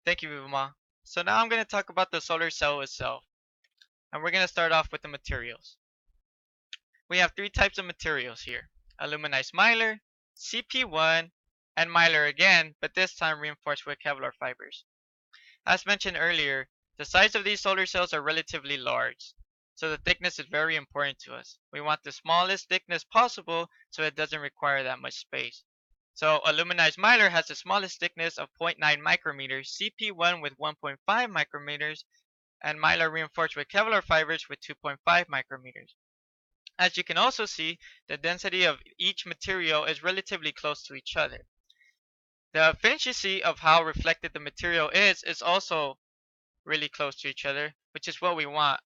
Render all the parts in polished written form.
Thank you, Vivama. So now I'm going to talk about the solar cell itself. And we're going to start off with the materials. We have three types of materials here. Aluminized mylar, CP1, and mylar again, but this time reinforced with Kevlar fibers. As mentioned earlier, the size of these solar cells are relatively large, so the thickness is very important to us. We want the smallest thickness possible so it doesn't require that much space. So aluminized mylar has the smallest thickness of 0.9 micrometers, CP1 with 1.5 micrometers, and mylar reinforced with Kevlar fibers with 2.5 micrometers. As you can also see, the density of each material is relatively close to each other. The efficiency of how reflected the material is also really close to each other, which is what we want.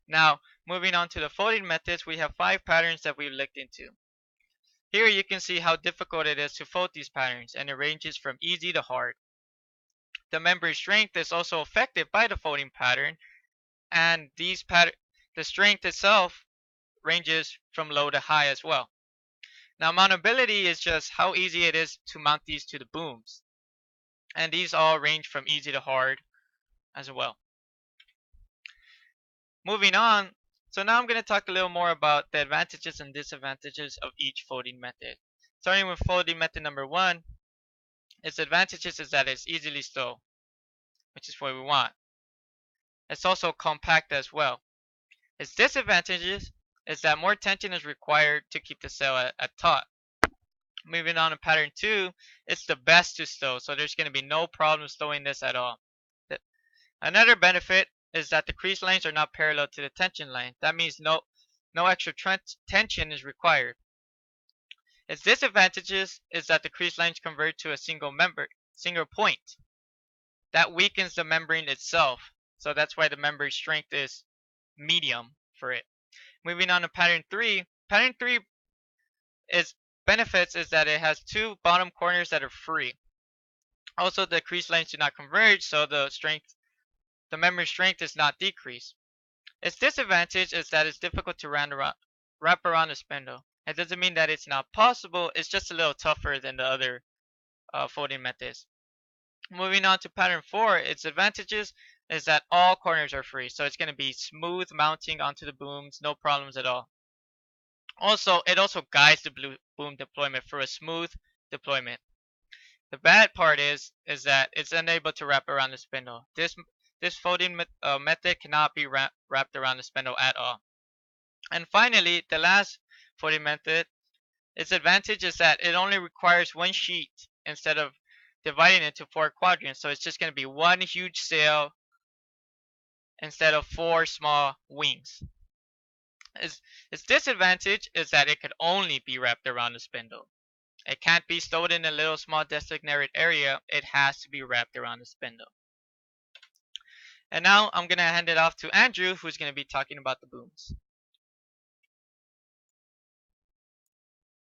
Now, moving on to the folding methods, we have 5 patterns that we've looked into. Here you can see how difficult it is to fold these patterns, and it ranges from easy to hard. The membrane strength is also affected by the folding pattern, and the strength itself ranges from low to high as well. Now, mountability is just how easy it is to mount these to the booms, and these all range from easy to hard as well. Moving on, so now I'm going to talk a little more about the advantages and disadvantages of each folding method. Starting with folding method number 1, its advantages is that it's easily stowed, which is what we want. It's also compact as well. Its disadvantages is that more tension is required to keep the cell at taut. Moving on to pattern 2, it's the best to stow, so there's going to be no problem stowing this at all. Another benefit is that the crease lines are not parallel to the tension line. That means no extra tension is required. Its disadvantages is that the crease lines convert to a single point. That weakens the membrane itself, so that's why the membrane strength is medium for it. Moving on to pattern 3. Pattern 3 benefits is that it has 2 bottom corners that are free. Also, the crease lines do not converge, so the membrane strength is not decreased. Its disadvantage is that it's difficult to wrap around the spindle. It doesn't mean that it's not possible, it's just a little tougher than the other folding methods. Moving on to pattern 4, its advantages is that all corners are free, so it's going to be smooth mounting onto the booms, no problems at all. Also, it also guides the boom deployment for a smooth deployment. The bad part is that it's unable to wrap around the spindle. This folding method cannot be wrapped around the spindle at all. And finally, the last folding method, its advantage is that it only requires 1 sheet instead of dividing it into 4 quadrants. So it's just going to be 1 huge sail instead of 4 small wings. Its disadvantage is that it could only be wrapped around the spindle. It can't be stowed in a little small designated area. It has to be wrapped around the spindle. And now I'm going to hand it off to Andrew, who's going to be talking about the booms.